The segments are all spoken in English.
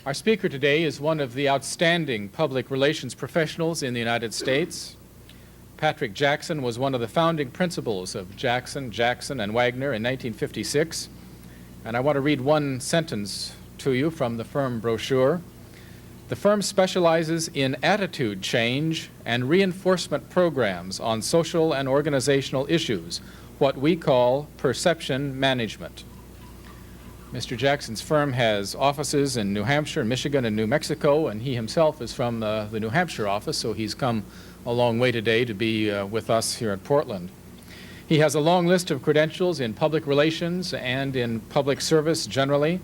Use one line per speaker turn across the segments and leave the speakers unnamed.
Our speaker today is one of the outstanding public relations professionals in the United States. Patrick Jackson was one of the founding principals of Jackson, and Wagner in 1956. And I want to read one sentence to you from the firm brochure. The firm specializes in attitude change and reinforcement programs on social and organizational issues, what we call perception management. Mr. Jackson's firm has offices in New Hampshire, Michigan, and New Mexico, and he himself is from the New Hampshire office, so he's come a long way today to be with us here in Portland. He has a long list of credentials in public relations and in public service generally.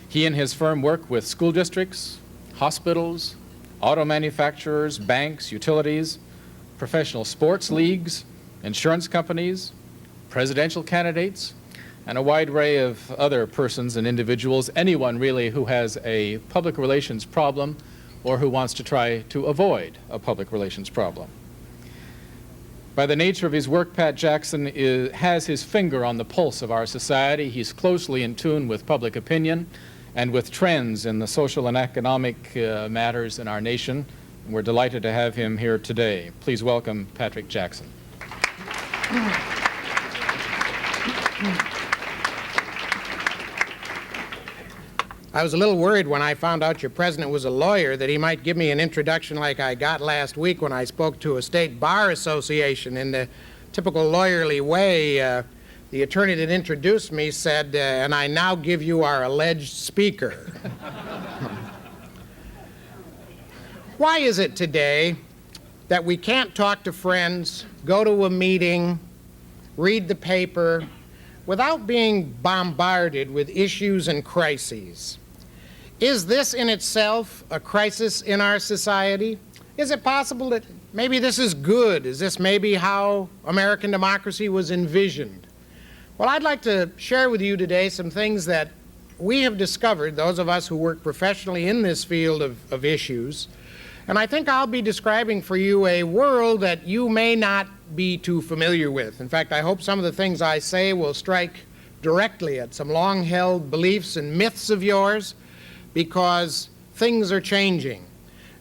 He and his firm work with school districts, hospitals, auto manufacturers, banks, utilities, professional sports leagues, insurance companies, presidential candidates, and a wide array of other persons and individuals, anyone really who has a public relations problem or who wants to try to avoid a public relations problem. By the nature of his work, Pat Jackson has his finger on the pulse of our society. He's closely in tune with public opinion and with trends in the social and economic matters in our nation. And we're delighted to have him here today. Please welcome Patrick Jackson.
I was a little worried when I found out your president was a lawyer that he might give me an introduction like I got last week when I spoke to a state bar association. In the typical lawyerly way, the attorney that introduced me said, and I now give you our alleged speaker. Why is it today that we can't talk to friends, go to a meeting, read the paper, without being bombarded with issues and crises? Is this in itself a crisis in our society? Is it possible that maybe this is good? Is this maybe how American democracy was envisioned? Well, I'd like to share with you today some things that we have discovered, those of us who work professionally in this field of issues. And I think I'll be describing for you a world that you may not be too familiar with. In fact, I hope some of the things I say will strike directly at some long-held beliefs and myths of yours, because things are changing.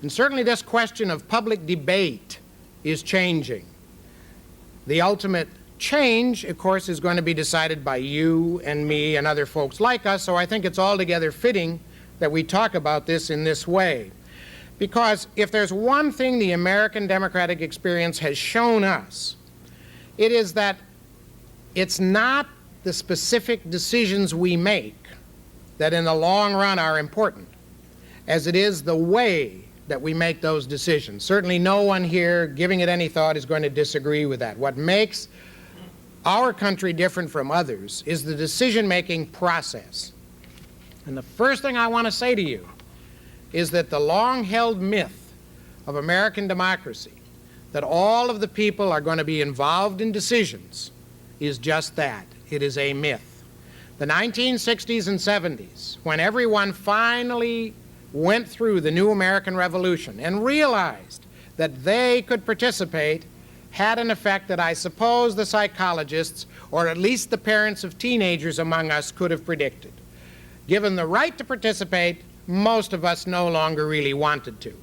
And certainly this question of public debate is changing. The ultimate change, of course, is going to be decided by you and me and other folks like us, so I think it's altogether fitting that we talk about this in this way. Because if there's one thing the American democratic experience has shown us, it is that it's not the specific decisions we make that in the long run are important, as it is the way that we make those decisions. Certainly no one here giving it any thought is going to disagree with that. What makes our country different from others is the decision-making process. And the first thing I want to say to you is that the long-held myth of American democracy, that all of the people are going to be involved in decisions, is just that. It is a myth. The 1960s and 70s, when everyone finally went through the new American Revolution and realized that they could participate, had an effect that I suppose the psychologists, or at least the parents of teenagers among us, could have predicted. Given the right to participate, most of us no longer really wanted to.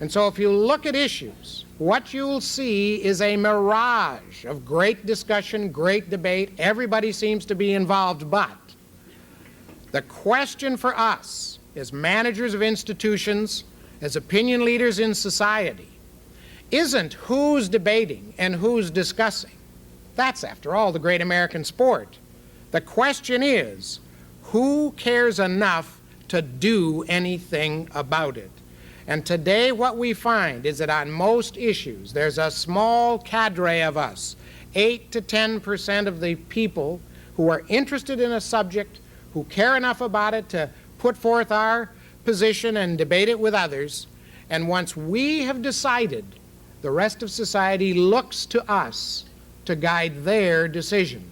And so if you look at issues, what you'll see is a mirage of great discussion, great debate. Everybody seems to be involved, but the question for us as managers of institutions, as opinion leaders in society, isn't who's debating and who's discussing. That's, after all, the great American sport. The question is, who cares enough to do anything about it? And today what we find is that on most issues, there's a small cadre of us, 8 to 10% of the people who are interested in a subject, who care enough about it to put forth our position and debate it with others, and once we have decided, the rest of society looks to us to guide their decision.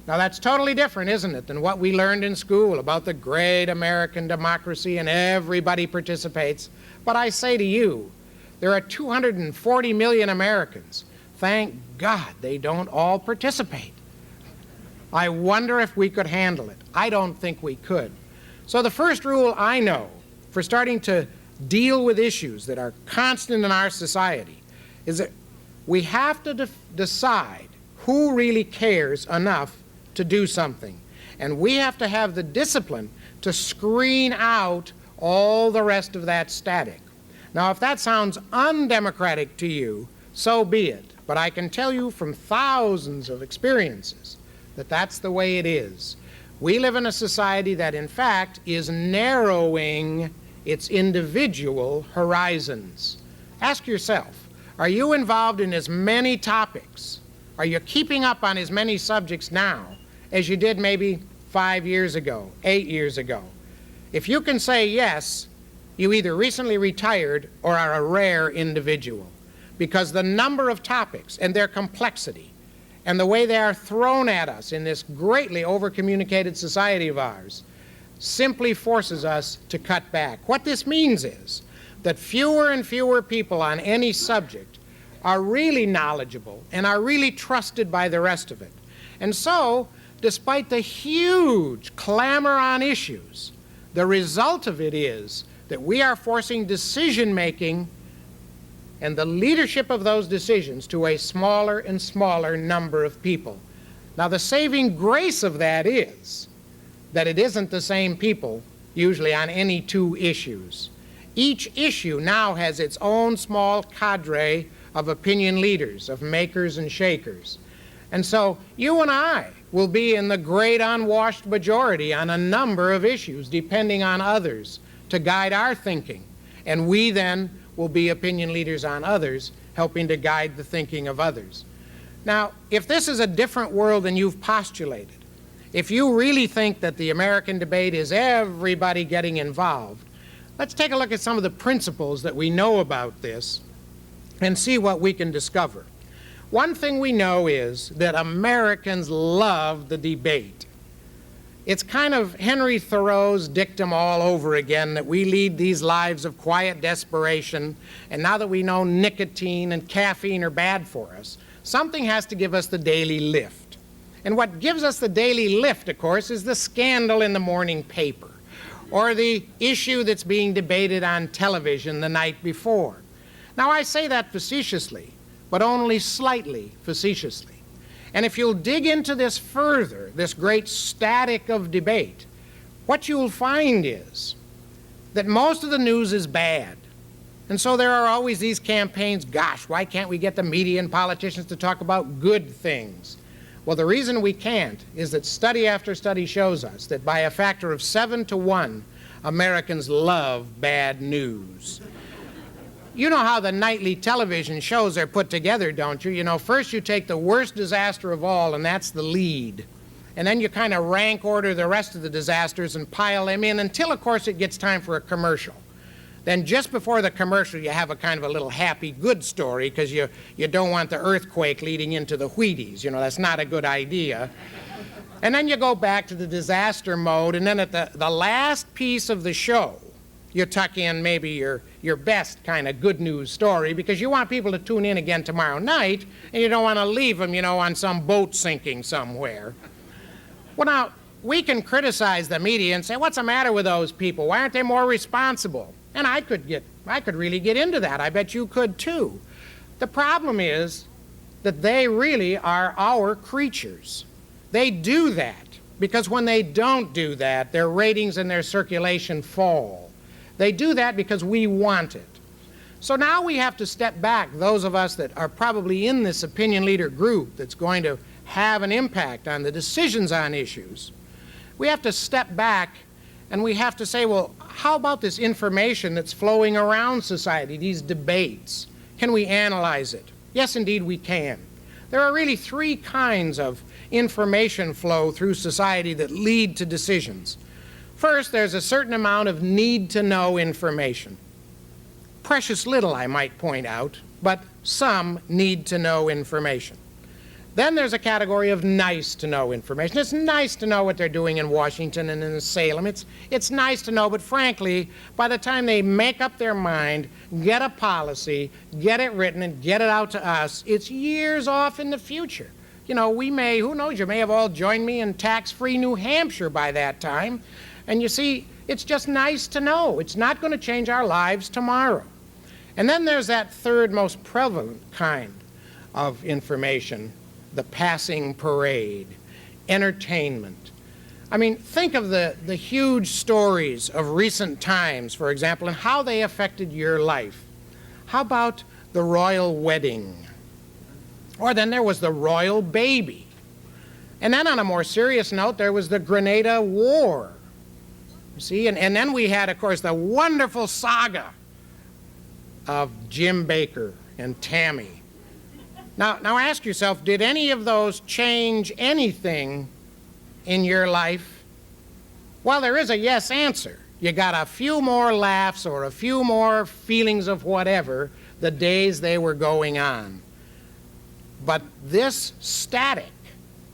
Now that's totally different, isn't it, than what we learned in school about the great American democracy and everybody participates. But I say to you, there are 240 million Americans. Thank God they don't all participate. I wonder if we could handle it. I don't think we could. So the first rule I know for starting to deal with issues that are constant in our society is that we have to decide who really cares enough to do something. And we have to have the discipline to screen out all the rest of that static. Now, if that sounds undemocratic to you, so be it. But I can tell you from thousands of experiences that that's the way it is. We live in a society that, in fact, is narrowing its individual horizons. Ask yourself, are you involved in as many topics? Are you keeping up on as many subjects now as you did maybe 5 years ago, 8 years ago? If you can say yes, you either recently retired or are a rare individual, because the number of topics and their complexity and the way they are thrown at us in this greatly over-communicated society of ours simply forces us to cut back. What this means is that fewer and fewer people on any subject are really knowledgeable and are really trusted by the rest of it. And so, despite the huge clamor on issues, the result of it is that we are forcing decision-making and the leadership of those decisions to a smaller and smaller number of people. Now, the saving grace of that is that it isn't the same people usually on any two issues. Each issue now has its own small cadre of opinion leaders, of makers and shakers. And so you and I will be in the great unwashed majority on a number of issues, depending on others to guide our thinking. And we then will be opinion leaders on others, helping to guide the thinking of others. Now, if this is a different world than you've postulated, if you really think that the American debate is everybody getting involved, let's take a look at some of the principles that we know about this and see what we can discover. One thing we know is that Americans love the debate. It's kind of Henry Thoreau's dictum all over again that we lead these lives of quiet desperation, and now that we know nicotine and caffeine are bad for us, something has to give us the daily lift. And what gives us the daily lift, of course, is the scandal in the morning paper, or the issue that's being debated on television the night before. Now, I say that facetiously, but only slightly facetiously. And if you'll dig into this further, this great static of debate, what you'll find is that most of the news is bad. And so there are always these campaigns, gosh, why can't we get the media and politicians to talk about good things? Well, the reason we can't is that study after study shows us that by a factor of 7 to 1, Americans love bad news. You know how the nightly television shows are put together, don't you? You know, first you take the worst disaster of all, and that's the lead. And then you kind of rank order the rest of the disasters and pile them in until, of course, it gets time for a commercial. Then just before the commercial, you have a kind of a little happy good story because you don't want the earthquake leading into the Wheaties. You know, that's not a good idea. And then you go back to the disaster mode, and then at the last piece of the show, you tuck in maybe your best kind of good news story because you want people to tune in again tomorrow night, and you don't want to leave them, you know, on some boat sinking somewhere. Well, now, we can criticize the media and say, what's the matter with those people? Why aren't they more responsible? And I could really get into that. I bet you could too. The problem is that they really are our creatures. They do that because when they don't do that, their ratings and their circulation fall. They do that because we want it. So now we have to step back, those of us that are probably in this opinion leader group that's going to have an impact on the decisions on issues. We have to step back and we have to say, well, how about this information that's flowing around society, these debates? Can we analyze it? Yes, indeed, we can. There are really 3 kinds of information flow through society that lead to decisions. First, there's a certain amount of need-to-know information. Precious little, I might point out, but some need-to-know information. Then there's a category of nice-to-know information. It's nice to know what they're doing in Washington and in Salem. It's nice to know, but frankly, by the time they make up their mind, get a policy, get it written, and get it out to us, it's years off in the future. You know, we may, who knows, you may have all joined me in tax-free New Hampshire by that time. And you see, it's just nice to know. It's not going to change our lives tomorrow. And then there's that third most prevalent kind of information, the passing parade, entertainment. I mean, think of the huge stories of recent times, for example, and how they affected your life. How about the royal wedding? Or then there was the royal baby. And then on a more serious note, there was the Grenada War. You see, and then we had, of course, the wonderful saga of Jim Baker and Tammy. Now ask yourself, did any of those change anything in your life? Well, there is a yes answer. You got a few more laughs or a few more feelings of whatever the days they were going on. But this static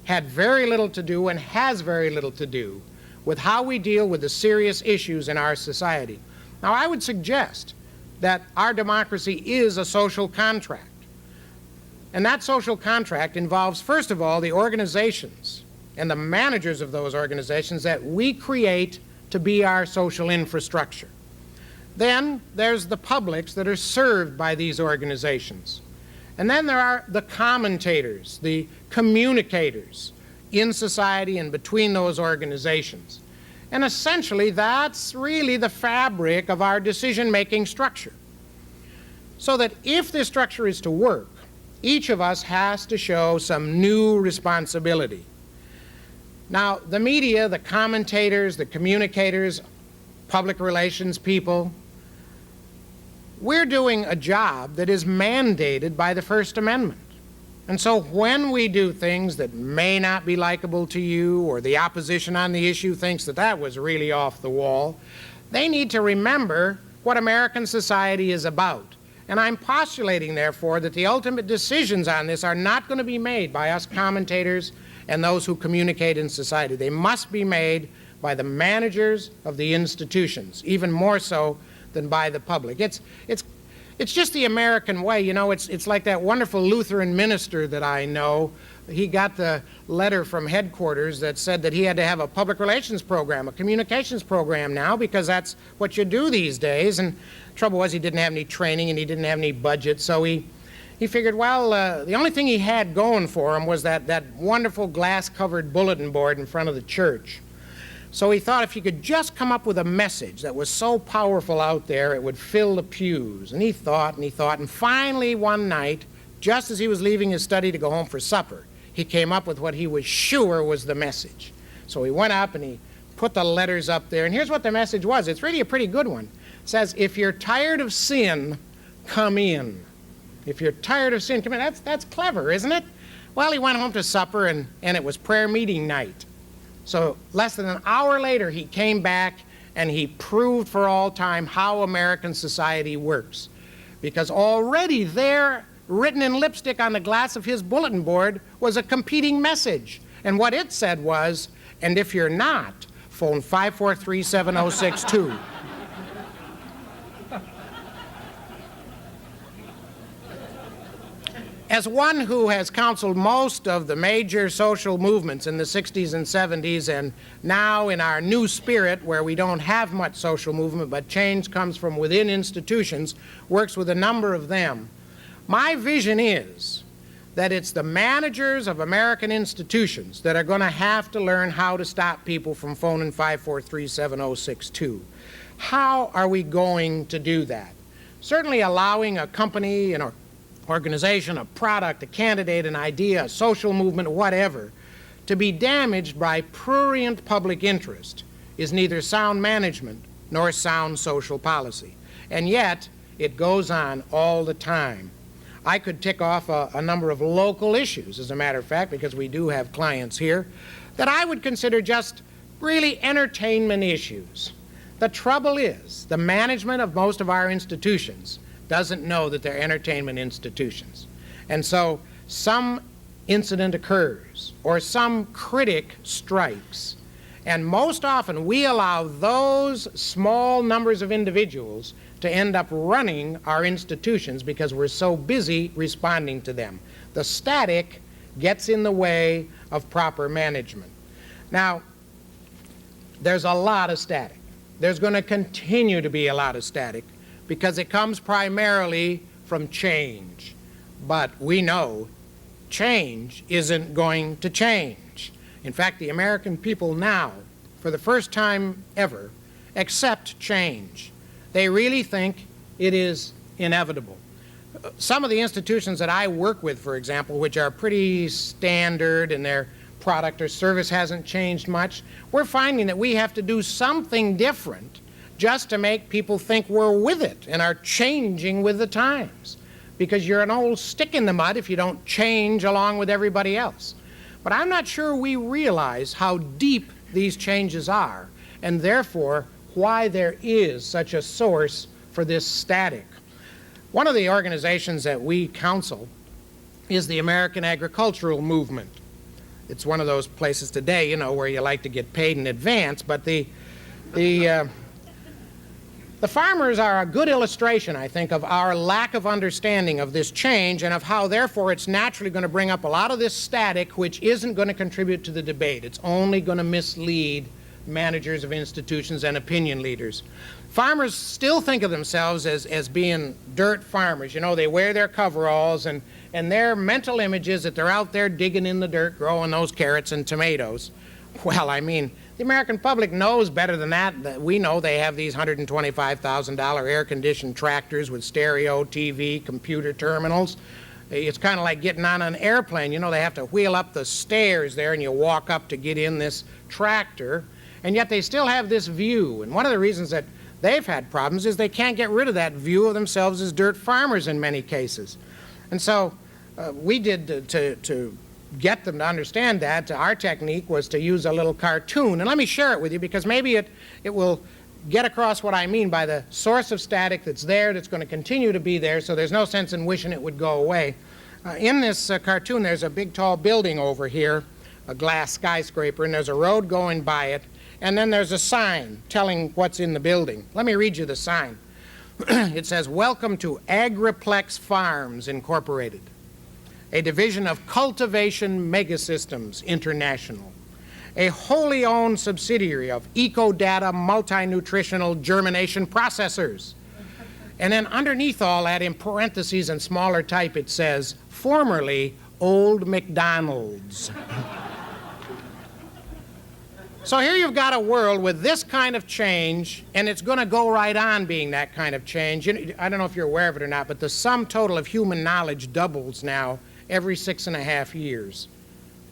had very little to do and has very little to do with how we deal with the serious issues in our society. Now, I would suggest that our democracy is a social contract. And that social contract involves, first of all, the organizations and the managers of those organizations that we create to be our social infrastructure. Then there's the publics that are served by these organizations. And then there are the commentators, the communicators in society and between those organizations. And essentially, that's really the fabric of our decision-making structure. So that if this structure is to work, each of us has to show some new responsibility. Now, the media, the commentators, the communicators, public relations people, we're doing a job that is mandated by the First Amendment. And so when we do things that may not be likable to you, or the opposition on the issue thinks that that was really off the wall, they need to remember what American society is about. And I'm postulating, therefore, that the ultimate decisions on this are not going to be made by us commentators and those who communicate in society. They must be made by the managers of the institutions, even more so than by the public. It's just the American way. You know, it's like that wonderful Lutheran minister that I know. He got the letter from headquarters that said that he had to have a public relations program, a communications program now, because that's what you do these days. And the trouble was he didn't have any training and he didn't have any budget, so he figured, well, the only thing he had going for him was that wonderful glass-covered bulletin board in front of the church. So he thought if he could just come up with a message that was so powerful out there, it would fill the pews. And he thought, and finally one night, just as he was leaving his study to go home for supper, he came up with what he was sure was the message. So he went up and he put the letters up there, and here's what the message was. It's really a pretty good one. It says, if you're tired of sin, come in. If you're tired of sin, come in. That's clever, isn't it? Well, he went home to supper, and it was prayer meeting night. So less than an hour later, he came back and he proved for all time how American society works. Because already there, written in lipstick on the glass of his bulletin board, was a competing message. And what it said was, and if you're not, phone 543-7062. As one who has counseled most of the major social movements in the 60s and 70s, and now in our new spirit where we don't have much social movement but change comes from within institutions, works with a number of them, my vision is that it's the managers of American institutions that are going to have to learn how to stop people from phoning 543-7062. How are we going to do that? Certainly allowing a company, an organization, a product, a candidate, an idea, a social movement, whatever, to be damaged by prurient public interest is neither sound management nor sound social policy. And yet, it goes on all the time. I could tick off a number of local issues, as a matter of fact, because we do have clients here, that I would consider just really entertainment issues. The trouble is, the management of most of our institutions doesn't know that they're entertainment institutions. And so some incident occurs, or some critic strikes, and most often we allow those small numbers of individuals to end up running our institutions because we're so busy responding to them. The static gets in the way of proper management. Now, there's a lot of static. There's going to continue to be a lot of static because it comes primarily from change. But we know change isn't going to change. In fact, the American people now, for the first time ever, accept change. They really think it is inevitable. Some of the institutions that I work with, for example, which are pretty standard and their product or service hasn't changed much, we're finding that we have to do something different just to make people think we're with it and are changing with the times. Because you're an old stick in the mud if you don't change along with everybody else. But I'm not sure we realize how deep these changes are, and therefore why there is such a source for this static. One of the organizations that we counsel is the American Agricultural Movement. It's one of those places today, you know, where you like to get paid in advance, but the farmers are a good illustration, I think, of our lack of understanding of this change and of how, therefore, it's naturally going to bring up a lot of this static which isn't going to contribute to the debate. It's only going to mislead managers of institutions and opinion leaders. Farmers still think of themselves as being dirt farmers. You know, they wear their coveralls, and their mental image is that they're out there digging in the dirt, growing those carrots and tomatoes. Well, I mean, the American public knows better than that. We know they have these $125,000 air-conditioned tractors with stereo, TV, computer terminals. It's kind of like getting on an airplane. You know, they have to wheel up the stairs there, and you walk up to get in this tractor, and yet they still have this view. And one of the reasons that they've had problems is they can't get rid of that view of themselves as dirt farmers in many cases. And so we did to get them to understand that, our technique was to use a little cartoon. And let me share it with you because maybe it will get across what I mean by the source of static that's there, that's going to continue to be there, so there's no sense in wishing it would go away. In this cartoon, there's a big tall building over here, a glass skyscraper, and there's a road going by it, and then there's a sign telling what's in the building. Let me read you the sign. It says, "Welcome to Agriplex Farms Incorporated, a division of Cultivation Megasystems International, a wholly owned subsidiary of EcoData Multi-Nutritional Germination Processors." And then underneath all that, in parentheses and smaller type, it says, "Formerly Old McDonald's." So here you've got a world with this kind of change, and it's going to go right on being that kind of change. I don't know if you're aware of it or not, but the sum total of human knowledge doubles now every 6.5 years.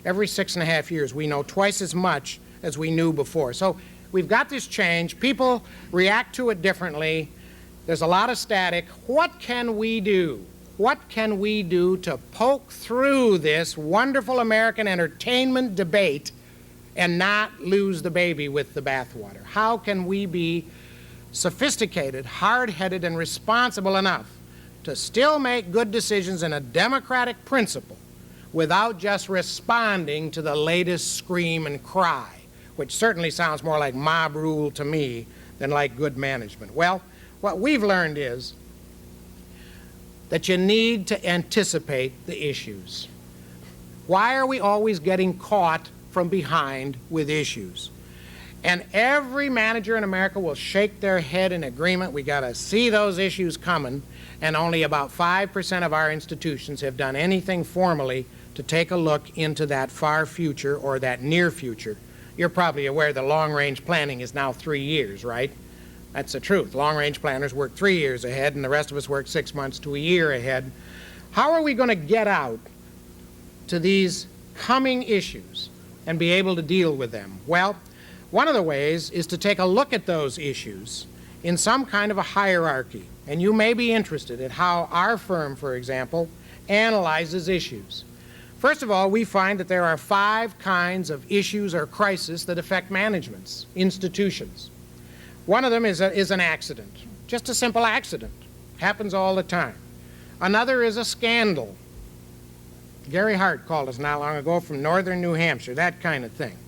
Every 6.5 years, we know twice as much as we knew before. So we've got this change. People react to it differently. There's a lot of static. What can we do? What can we do to poke through this wonderful American entertainment debate and not lose the baby with the bathwater? How can we be sophisticated, hard-headed, and responsible enough to still make good decisions in a democratic principle without just responding to the latest scream and cry, which certainly sounds more like mob rule to me than like good management? Well, what we've learned is that you need to anticipate the issues. Why are we always getting caught from behind with issues? And every manager in America will shake their head in agreement. We got to see those issues coming, and only about 5% of our institutions have done anything formally to take a look into that far future or that near future. You're probably aware the long-range planning is now 3 years, right? That's the truth. Long-range planners work 3 years ahead, and the rest of us work 6 months to a year ahead. How are we going to get out to these coming issues and be able to deal with them? Well, one of the ways is to take a look at those issues in some kind of a hierarchy. And you may be interested in how our firm, for example, analyzes issues. First of all, we find that there are 5 kinds of issues or crises that affect managements, institutions. One of them is an accident, just a simple accident. Happens all the time. Another is a scandal. Gary Hart called us not long ago from northern New Hampshire, that kind of thing.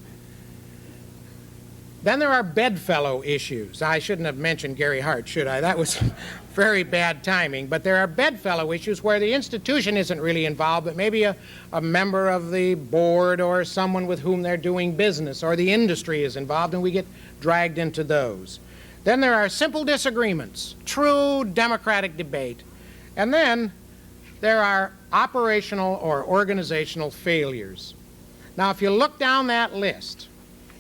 Then there are bedfellow issues. I shouldn't have mentioned Gary Hart, should I? That was very bad timing. But there are bedfellow issues where the institution isn't really involved, but maybe a member of the board or someone with whom they're doing business, or the industry is involved, and we get dragged into those. Then there are simple disagreements, true democratic debate. And then there are operational or organizational failures. Now, if you look down that list,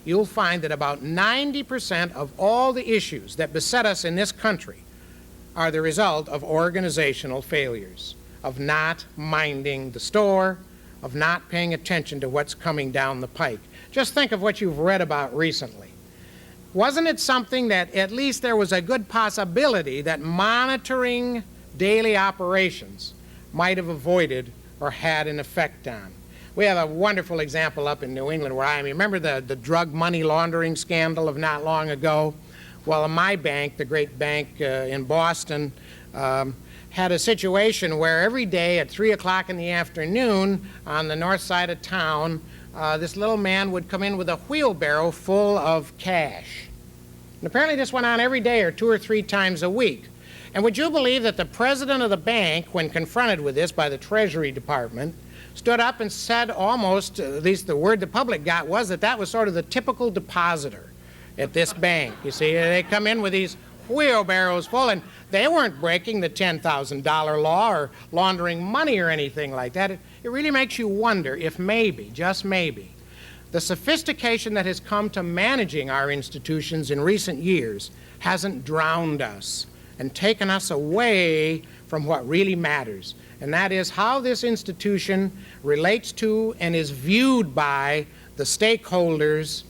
you'll find that about 90% of all the issues that beset us in this country are the result of organizational failures, of not minding the store, of not paying attention to what's coming down the pike. Just think of what you've read about recently. Wasn't it something that at least there was a good possibility that monitoring daily operations might have avoided or had an effect on? We have a wonderful example up in New England where I am. Remember the drug money laundering scandal of not long ago? Well, my bank, the great bank in Boston, had a situation where every day at 3 o'clock in the afternoon on the north side of town, this little man would come in with a wheelbarrow full of cash. And apparently this went on every day or 2 or 3 times a week. And would you believe that the president of the bank, when confronted with this by the Treasury Department, stood up and said almost, at least the word the public got was that was sort of the typical depositor at this bank. You see, they come in with these wheelbarrows full, and they weren't breaking the $10,000 law or laundering money or anything like that. It really makes you wonder if maybe, just maybe, the sophistication that has come to managing our institutions in recent years hasn't drowned us and taken us away from what really matters, and that is how this institution relates to and is viewed by the stakeholders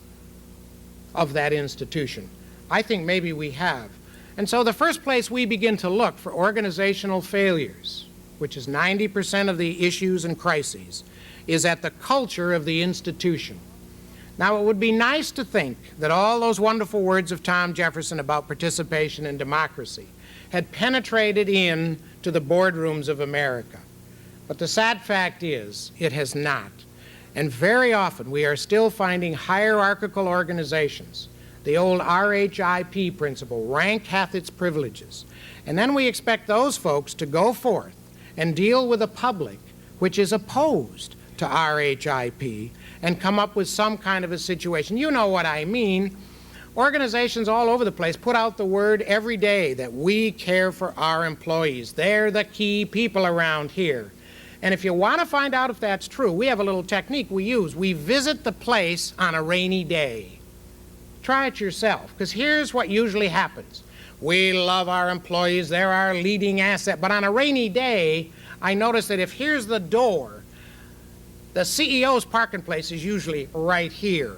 of that institution. I think maybe we have. And so the first place we begin to look for organizational failures, which is 90% of the issues and crises, is at the culture of the institution. Now, it would be nice to think that all those wonderful words of Tom Jefferson about participation and democracy had penetrated in to the boardrooms of America. But the sad fact is, it has not. And very often we are still finding hierarchical organizations. The old RHIP principle, rank hath its privileges. And then we expect those folks to go forth and deal with a public which is opposed to RHIP and come up with some kind of a situation. You know what I mean. Organizations all over the place put out the word every day that we care for our employees. They're the key people around here. And if you want to find out if that's true, we have a little technique we use. We visit the place on a rainy day. Try it yourself, because here's what usually happens. We love our employees. They're our leading asset. But on a rainy day, I notice that if here's the door, the CEO's parking place is usually right here.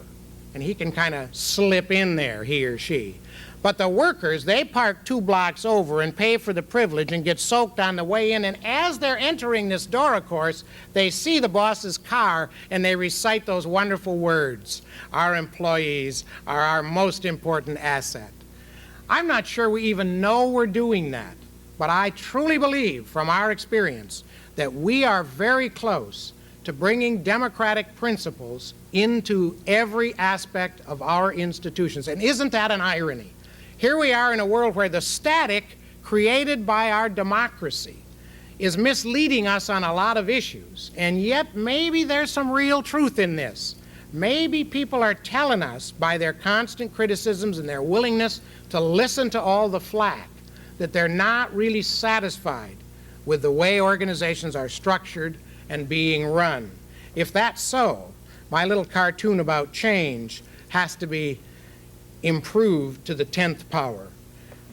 And he can kind of slip in there, he or she. But the workers, they park 2 blocks over and pay for the privilege and get soaked on the way in. And as they're entering this door, of course, they see the boss's car and they recite those wonderful words. Our employees are our most important asset. I'm not sure we even know we're doing that, but I truly believe from our experience that we are very close to bringing democratic principles into every aspect of our institutions. And isn't that an irony? Here we are in a world where the static created by our democracy is misleading us on a lot of issues, and yet maybe there's some real truth in this. Maybe people are telling us by their constant criticisms and their willingness to listen to all the flack that they're not really satisfied with the way organizations are structured and being run. If that's so, my little cartoon about change has to be improved to the 10th power.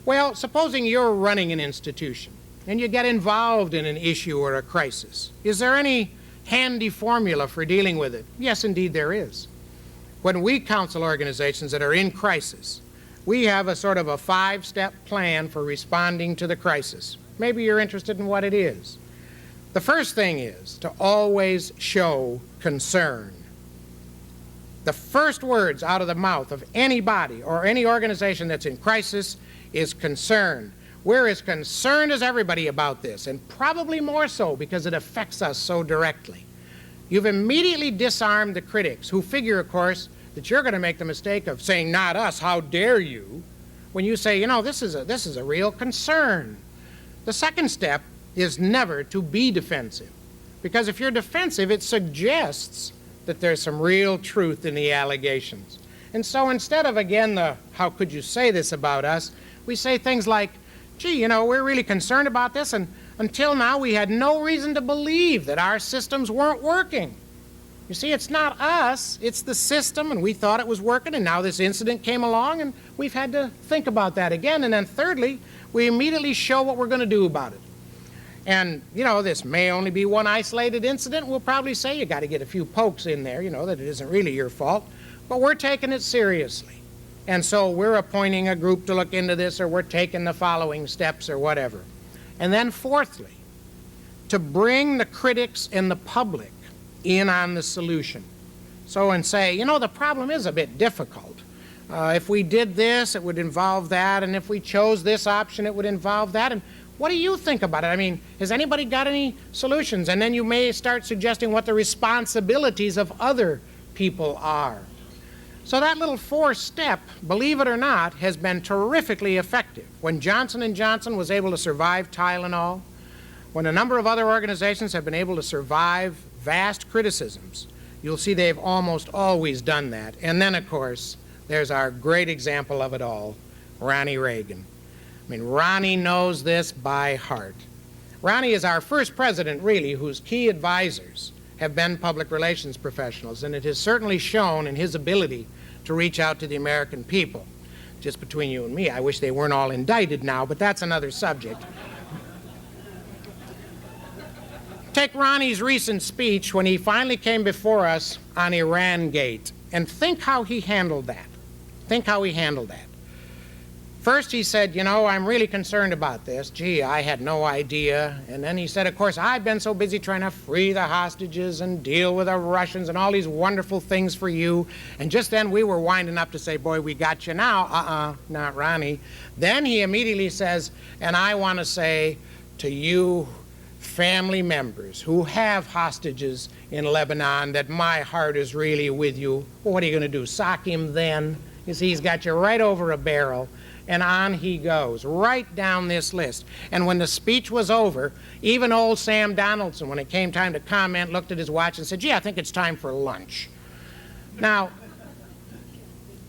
Well, supposing you're running an institution and you get involved in an issue or a crisis, is there any handy formula for dealing with it? Yes, indeed there is. When we counsel organizations that are in crisis, we have a sort of a 5-step plan for responding to the crisis. Maybe you're interested in what it is. The first thing is to always show concern. The first words out of the mouth of anybody or any organization that's in crisis is concern. We're as concerned as everybody about this, and probably more so because it affects us so directly. You've immediately disarmed the critics who figure, of course, that you're going to make the mistake of saying, "Not us, how dare you," when you say, this is a real concern. The second step is never to be defensive, because if you're defensive, it suggests that there's some real truth in the allegations. And so instead of, again, the "how could you say this about us," we say things like, "Gee, we're really concerned about this, and until now we had no reason to believe that our systems weren't working. You see, it's not us, it's the system, and we thought it was working, and now this incident came along, and we've had to think about that again." And then thirdly, we immediately show what we're going to do about it. And, this may only be one isolated incident. We'll probably say you got to get a few pokes in there, that it isn't really your fault. But we're taking it seriously. And so we're appointing a group to look into this, or we're taking the following steps, or whatever. And then fourthly, to bring the critics and the public in on the solution. So and say, the problem is a bit difficult. If we did this, it would involve that, and if we chose this option, it would involve that. And what do you think about it? Has anybody got any solutions? And then you may start suggesting what the responsibilities of other people are. So that little four-step, believe it or not, has been terrifically effective. When Johnson & Johnson was able to survive Tylenol, when a number of other organizations have been able to survive vast criticisms, you'll see they've almost always done that. And then, of course, there's our great example of it all, Ronnie Reagan. Ronnie knows this by heart. Ronnie is our first president, really, whose key advisors have been public relations professionals, and it has certainly shown in his ability to reach out to the American people. Just between you and me, I wish they weren't all indicted now, but that's another subject. Take Ronnie's recent speech when he finally came before us on Iran-gate, and think how he handled that. Think how he handled that. First he said, I'm really concerned about this. Gee, I had no idea. And then he said, of course, I've been so busy trying to free the hostages and deal with the Russians and all these wonderful things for you. And just then we were winding up to say, boy, we got you now. Not Ronnie. Then he immediately says, and I want to say to you family members who have hostages in Lebanon that my heart is really with you. Well, what are you going to do, sock him then? You see, he's got you right over a barrel. And on he goes, right down this list. And when the speech was over, even old Sam Donaldson, when it came time to comment, looked at his watch and said, gee, I think it's time for lunch. Now,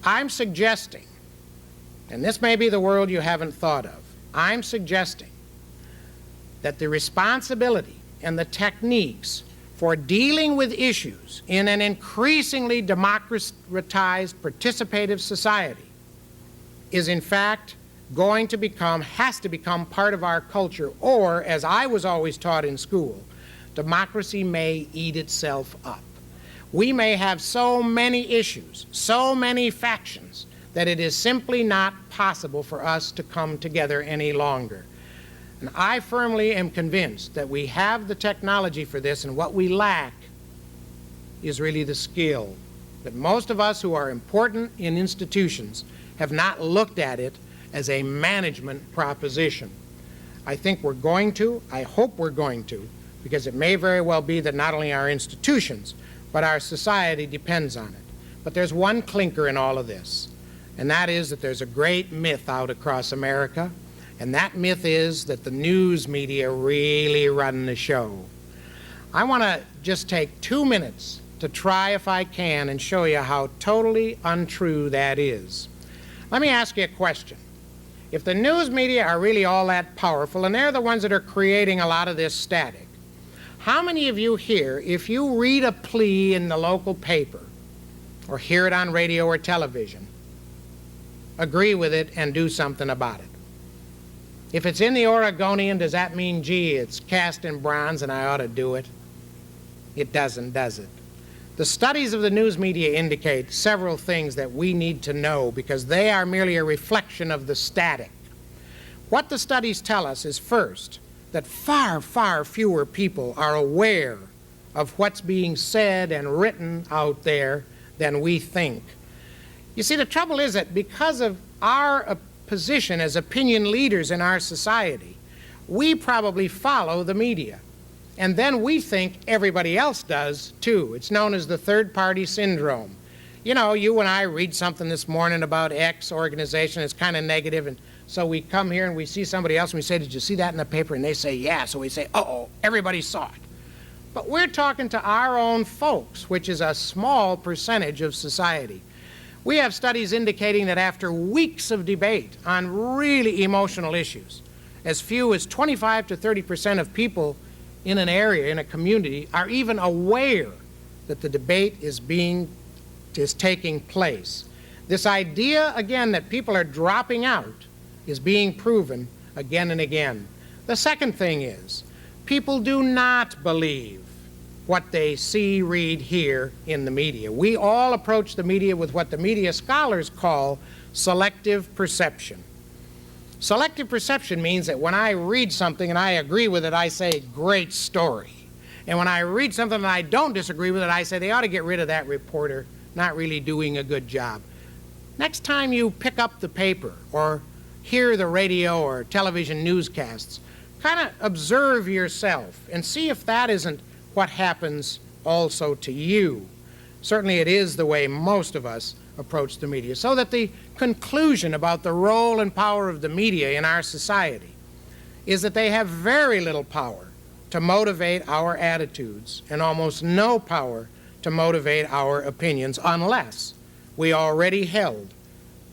I'm suggesting, and this may be the world you haven't thought of, I'm suggesting that the responsibility and the techniques for dealing with issues in an increasingly democratized, participative society is in fact has to become part of our culture, or, as I was always taught in school, democracy may eat itself up. We may have so many issues, so many factions, that it is simply not possible for us to come together any longer. And I firmly am convinced that we have the technology for this, and what we lack is really the skill. That most of us who are important in institutions have not looked at it as a management proposition. I think we're going to, I hope we're going to, because it may very well be that not only our institutions, but our society depends on it. But there's one clinker in all of this, and that is that there's a great myth out across America, and that myth is that the news media really run the show. I want to just take 2 minutes to try, if I can, and show you how totally untrue that is. Let me ask you a question. If the news media are really all that powerful, and they're the ones that are creating a lot of this static, how many of you here, if you read a plea in the local paper, or hear it on radio or television, agree with it and do something about it? If it's in the Oregonian, does that mean, gee, it's cast in bronze and I ought to do it? It doesn't, does it? The studies of the news media indicate several things that we need to know, because they are merely a reflection of the static. What the studies tell us is, first, that far, far fewer people are aware of what's being said and written out there than we think. You see, the trouble is that because of our position as opinion leaders in our society, we probably follow the media. And then we think everybody else does, too. It's known as the third-party syndrome. You know, you and I read something this morning about X organization. It's kind of negative, and so we come here and we see somebody else and we say, did you see that in the paper? And they say, yeah. So we say, uh-oh, everybody saw it. But we're talking to our own folks, which is a small percentage of society. We have studies indicating that after weeks of debate on really emotional issues, as few as 25 to 30% of people in an area, in a community, are even aware that the debate is taking place. This idea, again, that people are dropping out is being proven again and again. The second thing is, people do not believe what they see, read, hear in the media. We all approach the media with what the media scholars call selective perception. Selective perception means that when I read something and I agree with it, I say, great story. And when I read something and I don't disagree with it, I say, they ought to get rid of that reporter, not really doing a good job. Next time you pick up the paper or hear the radio or television newscasts, kind of observe yourself and see if that isn't what happens also to you. Certainly it is the way most of us approach the media. So that the conclusion about the role and power of the media in our society is that they have very little power to motivate our attitudes and almost no power to motivate our opinions unless we already held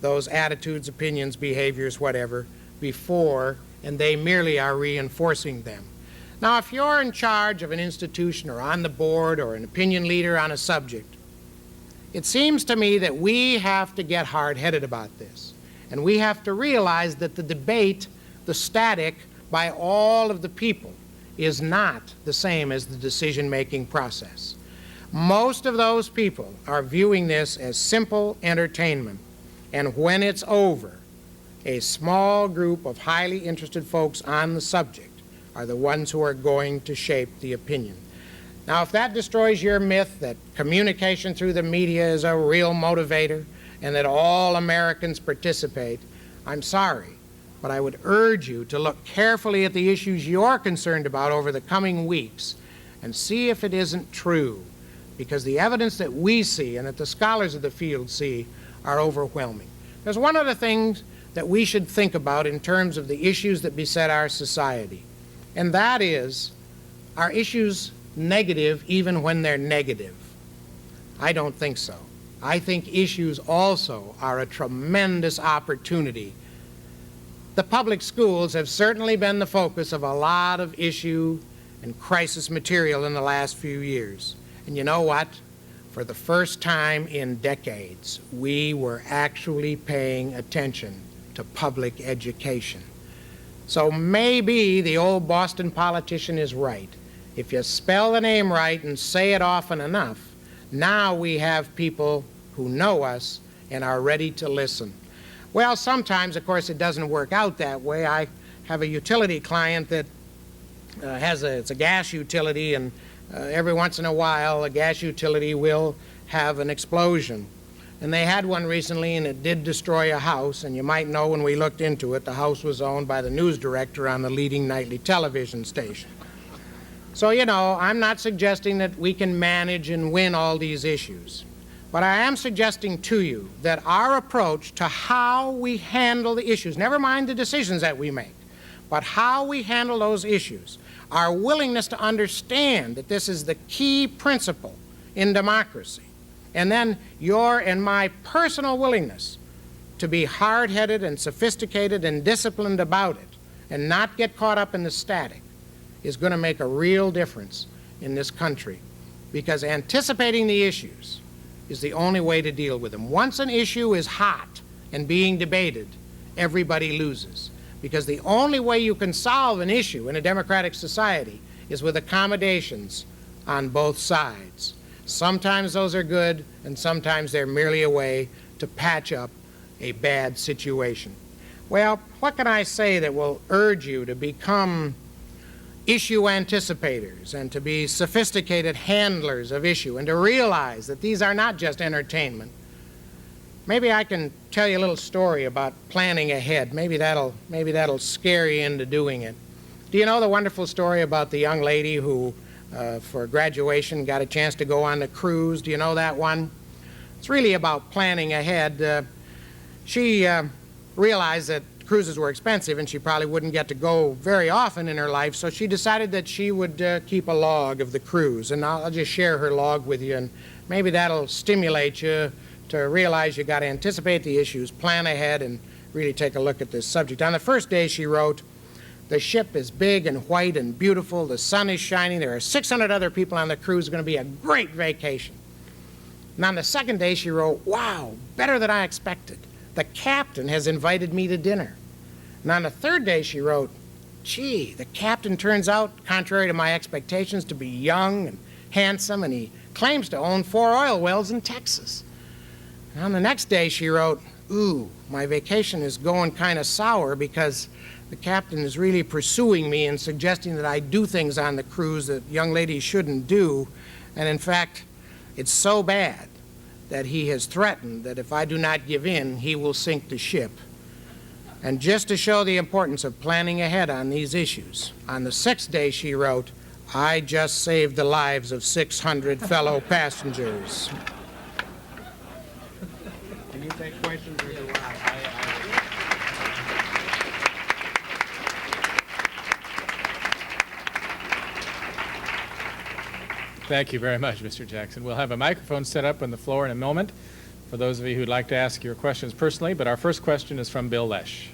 those attitudes, opinions, behaviors, whatever, before, and they merely are reinforcing them. Now, if you're in charge of an institution or on the board or an opinion leader on a subject, it seems to me that we have to get hard-headed about this. And we have to realize that the debate, the static by all of the people, is not the same as the decision-making process. Most of those people are viewing this as simple entertainment. And when it's over, a small group of highly interested folks on the subject are the ones who are going to shape the opinion. Now, if that destroys your myth that communication through the media is a real motivator and that all Americans participate, I'm sorry, but I would urge you to look carefully at the issues you're concerned about over the coming weeks and see if it isn't true, because the evidence that we see and that the scholars of the field see are overwhelming. There's one other thing that we should think about in terms of the issues that beset our society, and that is, are issues negative even when they're negative? I don't think so. I think issues also are a tremendous opportunity. The public schools have certainly been the focus of a lot of issue and crisis material in the last few years. And you know what? For the first time in decades, we were actually paying attention to public education. So maybe the old Boston politician is right. If you spell the name right and say it often enough, now we have people who know us and are ready to listen. Well, sometimes, of course, it doesn't work out that way. I have a utility client that it's a gas utility, and every once in a while a gas utility will have an explosion. And they had one recently, and it did destroy a house, and you might know when we looked into it, the house was owned by the news director on the leading nightly television station. So, you know, I'm not suggesting that we can manage and win all these issues, but I am suggesting to you that our approach to how we handle the issues, never mind the decisions that we make, but how we handle those issues, our willingness to understand that this is the key principle in democracy, and then your and my personal willingness to be hard-headed and sophisticated and disciplined about it and not get caught up in the static is going to make a real difference in this country, because anticipating the issues is the only way to deal with them. Once an issue is hot and being debated, everybody loses, because the only way you can solve an issue in a democratic society is with accommodations on both sides. Sometimes those are good, and sometimes they're merely a way to patch up a bad situation. Well, what can I say that will urge you to become issue anticipators and to be sophisticated handlers of issue and to realize that these are not just entertainment. Maybe I can tell you a little story about planning ahead. Maybe that'll scare you into doing it. Do you know the wonderful story about the young lady who, for graduation, got a chance to go on the cruise? Do you know that one? It's really about planning ahead. She realized that cruises were expensive and she probably wouldn't get to go very often in her life, so she decided that she would keep a log of the cruise. And I'll just share her log with you, and maybe that'll stimulate you to realize you got to anticipate the issues, plan ahead, and really take a look at this subject. On the first day, she wrote, "The ship is big and white and beautiful. The sun is shining. There are 600 other people on the cruise. It's going to be a great vacation." And on the second day, she wrote, "Wow, better than I expected. The captain has invited me to dinner." And on the third day, she wrote, "Gee, the captain turns out, contrary to my expectations, to be young and handsome, and he claims to own 4 oil wells in Texas." And on the next day, she wrote, "Ooh, my vacation is going kind of sour because the captain is really pursuing me and suggesting that I do things on the cruise that young ladies shouldn't do. And in fact, it's so bad that he has threatened that if I do not give in, he will sink the ship." And just to show the importance of planning ahead on these issues, on the 6th day she wrote, "I just saved the lives of 600 fellow passengers." Can you take questions or do I?
Thank you very much, Mr. Jackson. We'll have a microphone set up on the floor in a moment for those of you who'd like to ask your questions personally, but our first question is from Bill Lesh.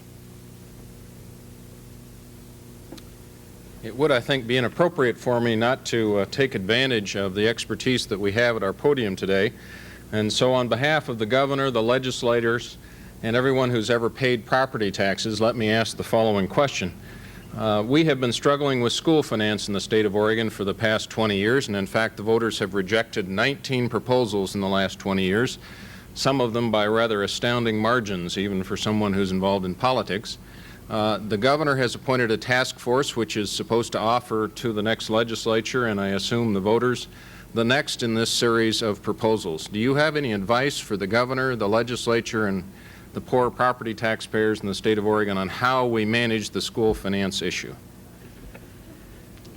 It would, I think, be inappropriate for me not to take advantage of the expertise that we have at our podium today. And so on behalf of the governor, the legislators, and everyone who's ever paid property taxes, let me ask the following question. We have been struggling with school finance in the state of Oregon for the past 20 years, and in fact the voters have rejected 19 proposals in the last 20 years, some of them by rather astounding margins, even for someone who's involved in politics. The governor has appointed a task force which is supposed to offer to the next legislature, and I assume the voters, the next in this series of proposals. Do you have any advice for the governor, the legislature, and the poor property taxpayers in the state of Oregon on how we manage the school finance issue?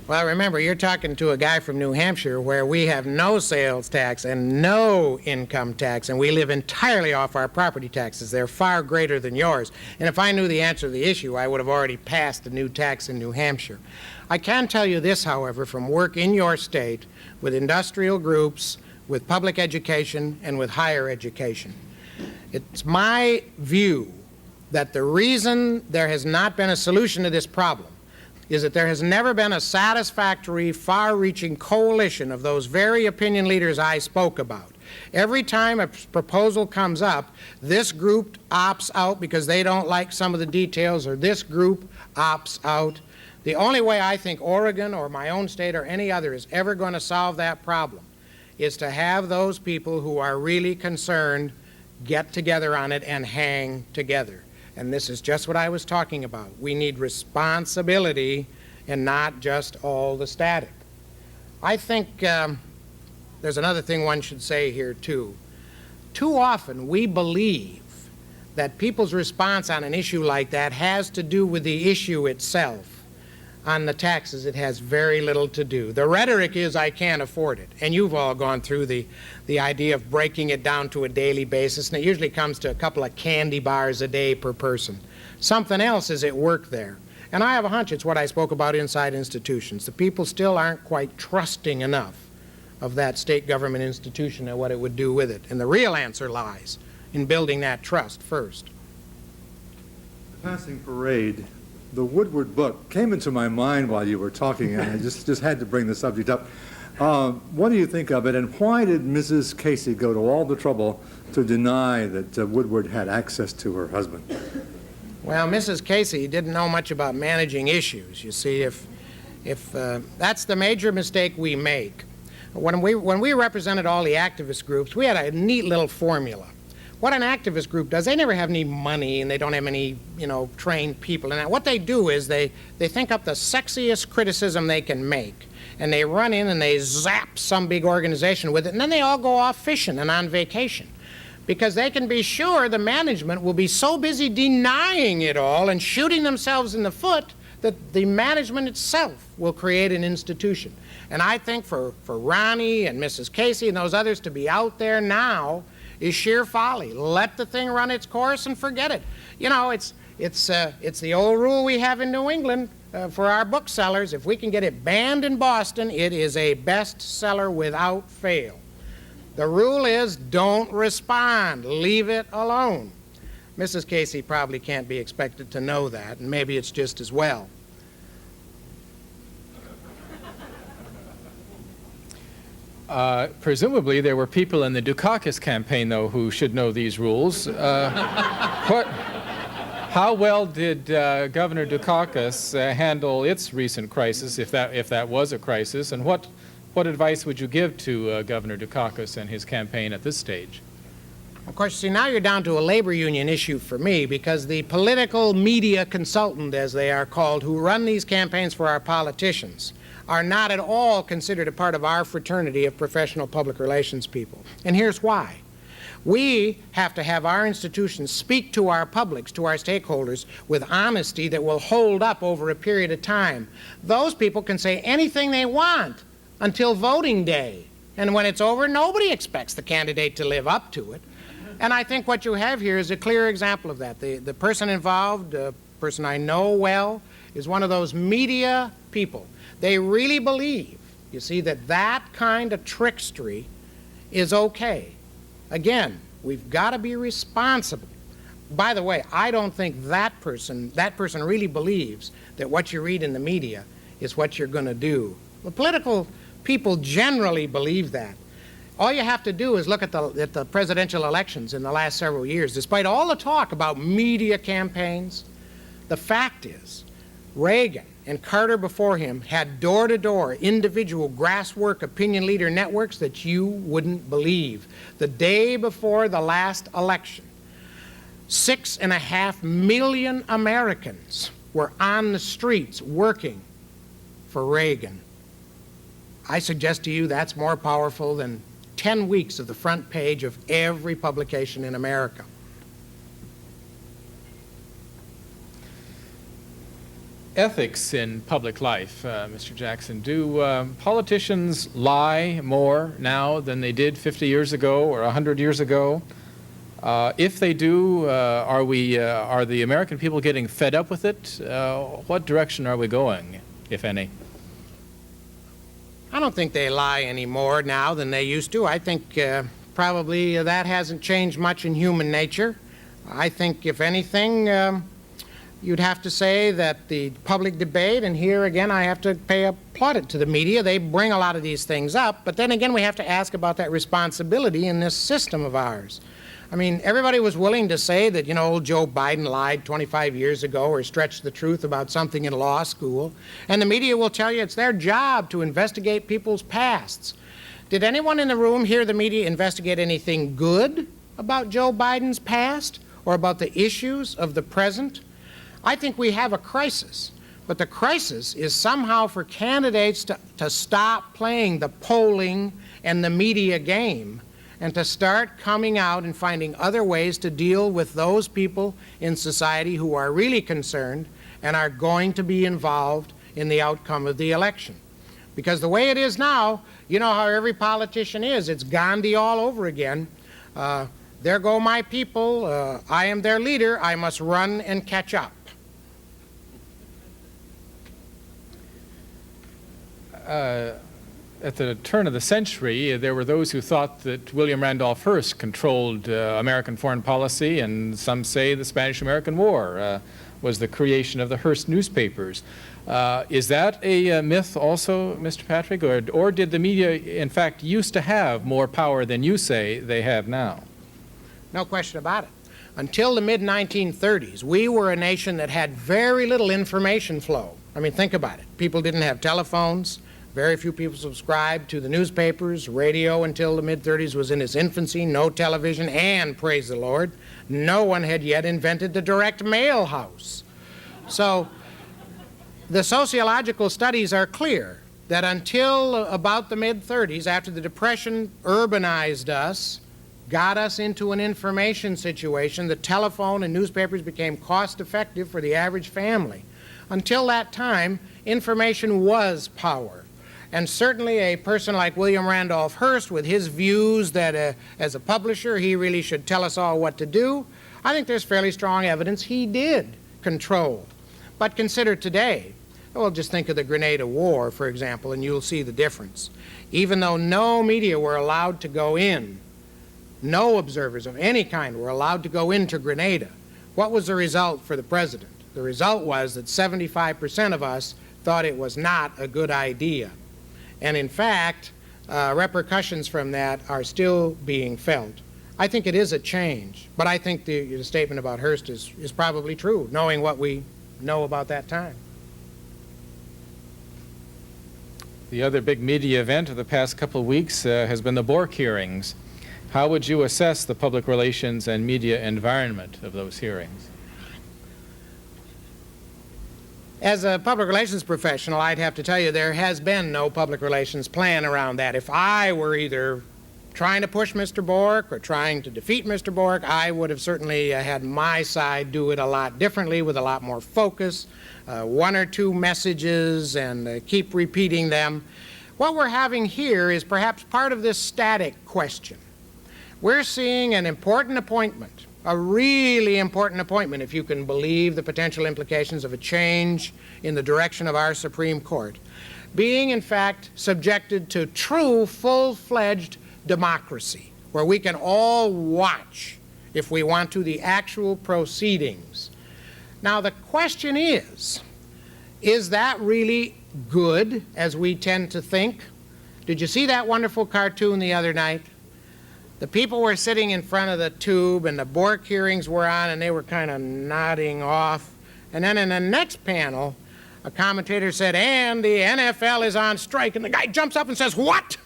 Well, remember, you're talking to a guy from New Hampshire where we have no sales tax and no income tax, and we live entirely off our property taxes. They're far greater than yours. And if I knew the answer to the issue, I would have already passed a new tax in New Hampshire. I can tell you this, however, from work in your state with industrial groups, with public education, and with higher education. It's my view that the reason there has not been a solution to this problem is that there has never been a satisfactory, far-reaching coalition of those very opinion leaders I spoke about. Every time a proposal comes up, this group opts out because they don't like some of the details, or this group opts out. The only way I think Oregon or my own state or any other is ever going to solve that problem is to have those people who are really concerned get together on it and hang together. And this is just what I was talking about. We need responsibility and not just all the static. I think there's another thing one should say here, too. Too often we believe that people's response on an issue like that has to do with the issue itself. On the taxes, it has very little to do. The rhetoric is, I can't afford it. And you've all gone through the idea of breaking it down to a daily basis, and it usually comes to a couple of candy bars a day per person. Something else is at work there. And I have a hunch it's what I spoke about inside institutions. The people still aren't quite trusting enough of that state government institution and what it would do with it. And the real answer lies in building that trust first.
The passing parade. The Woodward book came into my mind while you were talking, and I just had to bring the subject up. What do you think of it, and why did Mrs. Casey go to all the trouble to deny that Woodward had access to her husband?
Well, Mrs. Casey didn't know much about managing issues. You see, if that's the major mistake we make. When we represented all the activist groups, we had a neat little formula. what an activist group does, they never have any money and they don't have any, trained people. And what they do is they think up the sexiest criticism they can make, and they run in and they zap some big organization with it, and then they all go off fishing and on vacation, because they can be sure the management will be so busy denying it all and shooting themselves in the foot that the management itself will create an institution. And I think for Ronnie and Mrs. Casey and those others to be out there now is sheer folly. Let the thing run its course and forget it. It's the old rule we have in New England for our booksellers. If we can get it banned in Boston, it is a bestseller without fail. The rule is don't respond. Leave it alone. Mrs. Casey probably can't be expected to know that, and maybe it's just as well.
Presumably there were people in the Dukakis campaign, though, who should know these rules. How well did Governor Dukakis handle its recent crisis, if that was a crisis, and what advice would you give to Governor Dukakis and his campaign at this stage?
Of course, see, now you're down to a labor union issue for me, because the political media consultant, as they are called, who run these campaigns for our politicians, are not at all considered a part of our fraternity of professional public relations people. And here's why. We have to have our institutions speak to our publics, to our stakeholders, with honesty that will hold up over a period of time. Those people can say anything they want until voting day. And when it's over, nobody expects the candidate to live up to it. And I think what you have here is a clear example of that. The person involved, a person I know well, is one of those media people. They really believe, you see, that kind of trickstery is okay. Again, we've got to be responsible. By the way, I don't think that person really believes that what you read in the media is what you're going to do. The political people generally believe that. All you have to do is look at the presidential elections in the last several years. Despite all the talk about media campaigns, the fact is Reagan and Carter before him had door-to-door individual grassroots opinion leader networks that you wouldn't believe. The day before the last election, 6.5 million Americans were on the streets working for Reagan. I suggest to you that's more powerful than 10 weeks of the front page of every publication in America.
Ethics in public life, Mr. Jackson. Do politicians lie more now than they did 50 years ago or 100 years ago? If they do, are the American people getting fed up with it? What direction are we going, if any?
I don't think they lie any more now than they used to. I think probably that hasn't changed much in human nature. I think, if anything, you'd have to say that the public debate, and here again I have to pay a plaudit to the media, they bring a lot of these things up, but then again we have to ask about that responsibility in this system of ours. I mean, everybody was willing to say that, old Joe Biden lied 25 years ago or stretched the truth about something in law school, and the media will tell you it's their job to investigate people's pasts. Did anyone in the room hear the media investigate anything good about Joe Biden's past or about the issues of the present? I think we have a crisis, but the crisis is somehow for candidates to stop playing the polling and the media game and to start coming out and finding other ways to deal with those people in society who are really concerned and are going to be involved in the outcome of the election. Because the way it is now, you know how every politician is. It's Gandhi all over again. There go my people. I am their leader. I must run and catch up.
At the turn of the century, there were those who thought that William Randolph Hearst controlled American foreign policy, and some say the Spanish-American War was the creation of the Hearst newspapers. Is that a myth also, Mr. Patrick, or did the media, in fact, used to have more power than you say they have now?
No question about it. Until the mid-1930s, we were a nation that had very little information flow. I mean, think about it. People didn't have telephones. Very few people subscribed to the newspapers. Radio until the mid-30s was in its infancy. No television, and, praise the Lord, no one had yet invented the direct mail house. So the sociological studies are clear that until about the mid-30s, after the Depression urbanized us, got us into an information situation, the telephone and newspapers became cost-effective for the average family. Until that time, information was power. And certainly a person like William Randolph Hearst, with his views that as a publisher he really should tell us all what to do, I think there's fairly strong evidence he did control. But consider today. Well, just think of the Grenada War, for example, and you'll see the difference. Even though no media were allowed to go in, no observers of any kind were allowed to go into Grenada, what was the result for the president? The result was that 75% of us thought it was not a good idea. And in fact, repercussions from that are still being felt. I think it is a change, but I think the statement about Hearst is probably true, knowing what we know about that time.
The other big media event of the past couple of weeks has been the Bork hearings. How would you assess the public relations and media environment of those hearings?
As a public relations professional, I'd have to tell you there has been no public relations plan around that. If I were either trying to push Mr. Bork or trying to defeat Mr. Bork, I would have certainly had my side do it a lot differently with a lot more focus, one or two messages, and keep repeating them. What we're having here is perhaps part of this static question. We're seeing an important appointment, a really important appointment, if you can believe the potential implications of a change in the direction of our Supreme Court, being in fact subjected to true, full-fledged democracy, where we can all watch, if we want to, the actual proceedings. Now the question is that really good, as we tend to think? Did you see that wonderful cartoon the other night? The people were sitting in front of the tube, and the Bork hearings were on, and they were kind of nodding off. And then in the next panel, a commentator said, and the NFL is on strike, and the guy jumps up and says, what?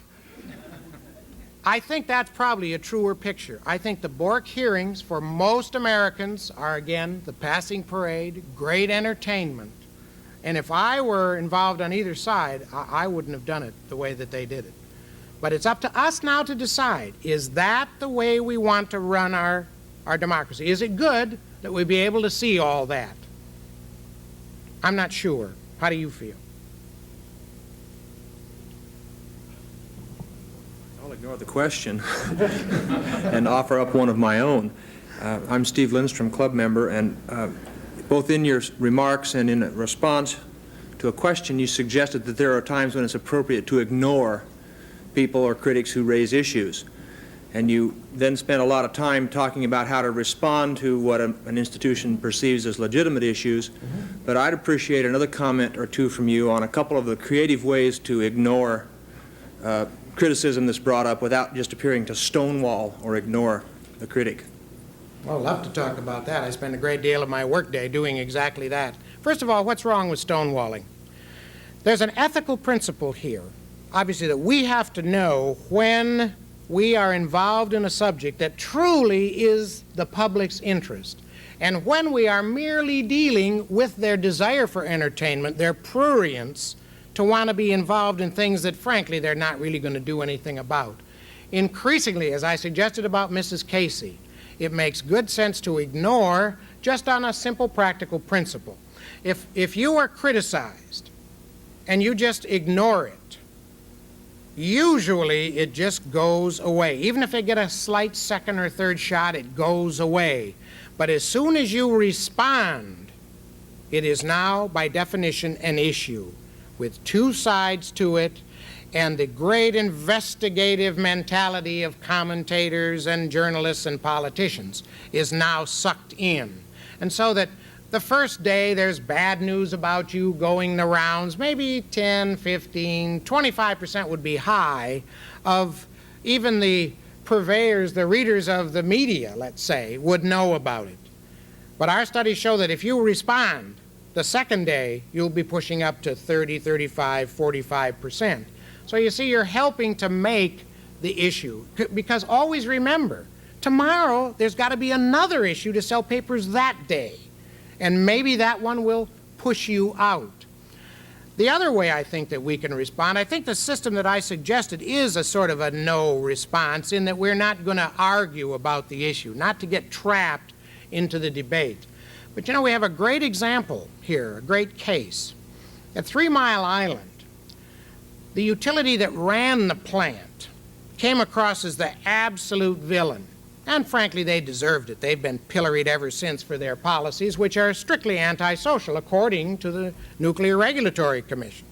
I think that's probably a truer picture. I think the Bork hearings for most Americans are, again, the passing parade, great entertainment. And if I were involved on either side, I wouldn't have done it the way that they did it. But it's up to us now to decide, is that the way we want to run our democracy? Is it good that we be able to see all that? I'm not sure. How do you feel?
I'll ignore the question and offer up one of my own. I'm Steve Lindstrom, club member, and both in your remarks and in response to a question, you suggested that there are times when it's appropriate to ignore people or critics who raise issues. And you then spent a lot of time talking about how to respond to what an institution perceives as legitimate issues. But I'd appreciate another comment or two from you on a couple of the creative ways to ignore criticism that's brought up without just appearing to stonewall or ignore the critic.
Well, I'd love to talk about that. I spend a great deal of my workday doing exactly that. First of all, what's wrong with stonewalling? There's an ethical principle here, obviously, that we have to know when we are involved in a subject that truly is the public's interest, and when we are merely dealing with their desire for entertainment, their prurience to want to be involved in things that, frankly, they're not really going to do anything about. Increasingly, as I suggested about Mrs. Casey, it makes good sense to ignore just on a simple practical principle. If you are criticized and you just ignore it, usually it just goes away. Even if they get a slight second or third shot, it goes away. But as soon as you respond, it is now, by definition, an issue with two sides to it, and the great investigative mentality of commentators and journalists and politicians is now sucked in. And so that the first day there's bad news about you going the rounds, maybe 10, 15, 25% would be high of even the purveyors, the readers of the media, let's say, would know about it. But our studies show that if you respond, The second day, you'll be pushing up to 30, 35, 45%. So you see, you're helping to make the issue. Because always remember, tomorrow there's got to be another issue to sell papers that day. And maybe that one will push you out. The other way I think that we can respond, I think the system that I suggested is a sort of a no response, in that we're not going to argue about the issue, not to get trapped into the debate. But you know, we have a great example here, a great case. At 3 Mile Island, the utility that ran the plant came across as the absolute villain. And frankly, they deserved it. They've been pilloried ever since for their policies, which are strictly antisocial, according to the Nuclear Regulatory Commission.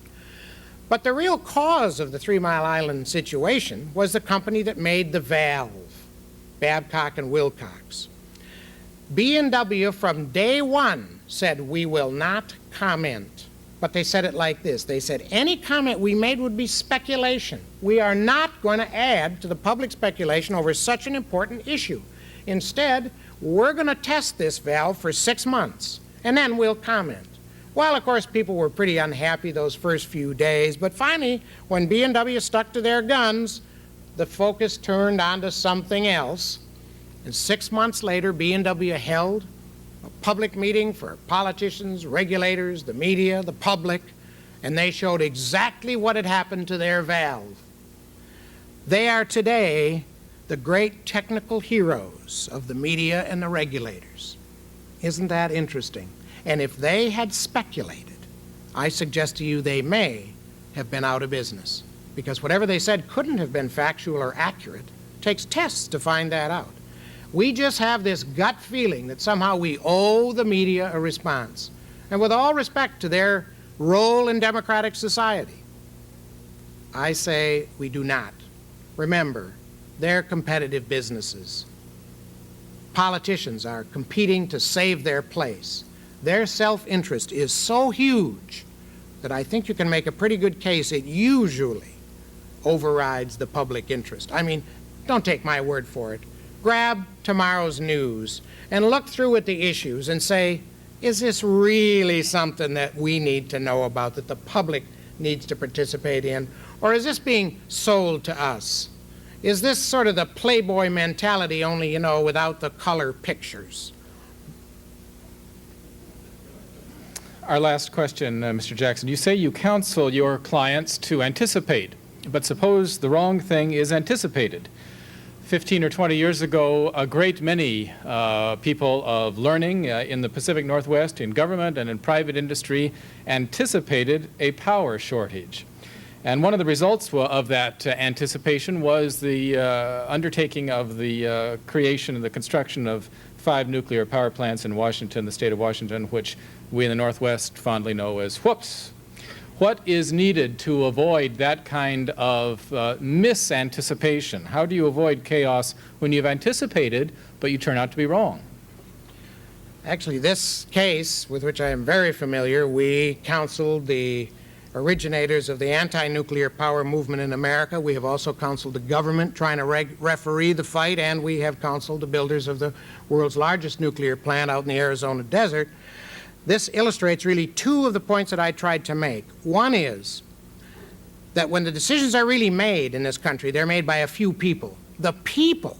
But the real cause of the 3 Mile Island situation was the company that made the valve, Babcock and Wilcox. B&W from day one said, we will not comment. But they said it like this. They said, any comment we made would be speculation. We are not going to add to the public speculation over such an important issue. Instead, we're going to test this valve for 6 months, and then we'll comment. Well, of course, people were pretty unhappy those first few days, but finally, when B&W stuck to their guns, the focus turned onto something else. And 6 months later, B&W held a public meeting for politicians, regulators, the media, the public, and they showed exactly what had happened to their valve. They are today the great technical heroes of the media and the regulators. Isn't that interesting? And if they had speculated, I suggest to you they may have been out of business, because whatever they said couldn't have been factual or accurate. It takes tests to find that out. We just have this gut feeling that somehow we owe the media a response. And with all respect to their role in democratic society, I say we do not. Remember, they're competitive businesses. Politicians are competing to save their place. Their self-interest is so huge that I think you can make a pretty good case it usually overrides the public interest. I mean, don't take my word for it. Grab tomorrow's news and look through at the issues and say, is this really something that we need to know about, that the public needs to participate in? Or is this being sold to us? Is this sort of the Playboy mentality, only, you know, without the color pictures?
Our last question, Mr. Jackson. You say you counsel your clients to anticipate, but suppose the wrong thing is anticipated. 15 or 20 years ago, a great many people of learning in the Pacific Northwest, in government and in private industry, anticipated a power shortage. And one of the results of that anticipation was the undertaking of the creation and the construction of 5 nuclear power plants in Washington, the state of Washington, which we in the Northwest fondly know as whoops. What is needed to avoid that kind of misanticipation? How do you avoid chaos when you've anticipated, but you turn out to be wrong?
Actually, this case, with which I am very familiar, we counseled the originators of the anti-nuclear power movement in America. We have also counseled the government trying to referee the fight, and we have counseled the builders of the world's largest nuclear plant out in the Arizona desert. This illustrates really 2 of the points that I tried to make. One is that when the decisions are really made in this country, they're made by a few people. The people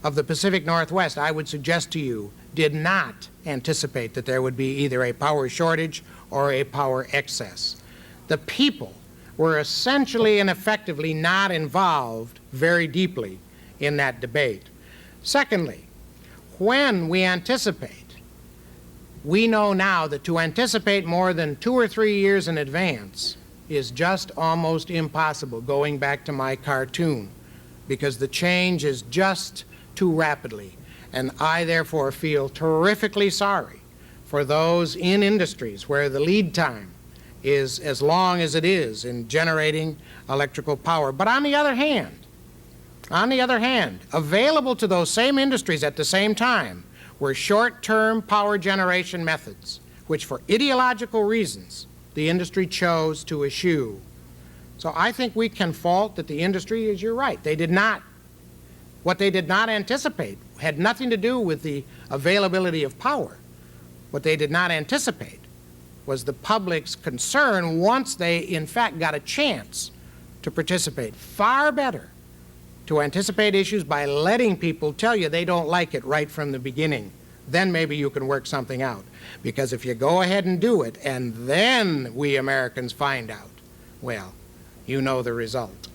of the Pacific Northwest, I would suggest to you, did not anticipate that there would be either a power shortage or a power excess. The people were essentially and effectively not involved very deeply in that debate. Secondly, when we anticipate, we know now that to anticipate more than 2 or 3 years in advance is just almost impossible, going back to my cartoon, because the change is just too rapidly. And I therefore feel terrifically sorry for those in industries where the lead time is as long as it is in generating electrical power. But on the other hand, available to those same industries at the same time were short-term power generation methods, which for ideological reasons the industry chose to eschew. So I think we can fault that the industry, as you're right, what they did not anticipate had nothing to do with the availability of power. What they did not anticipate was the public's concern once they, in fact, got a chance to participate. Far better to anticipate issues by letting people tell you they don't like it right from the beginning. Then maybe you can work something out. Because if you go ahead and do it, and then we Americans find out, well, you know the result.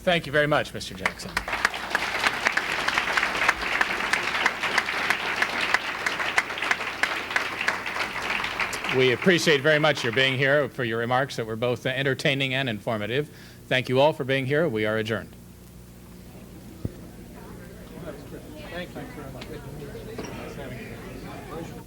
Thank you very much, Mr. Jackson. We appreciate very much your being here, for your remarks that were both entertaining and informative. Thank you all for being here. We are adjourned.
Thank you.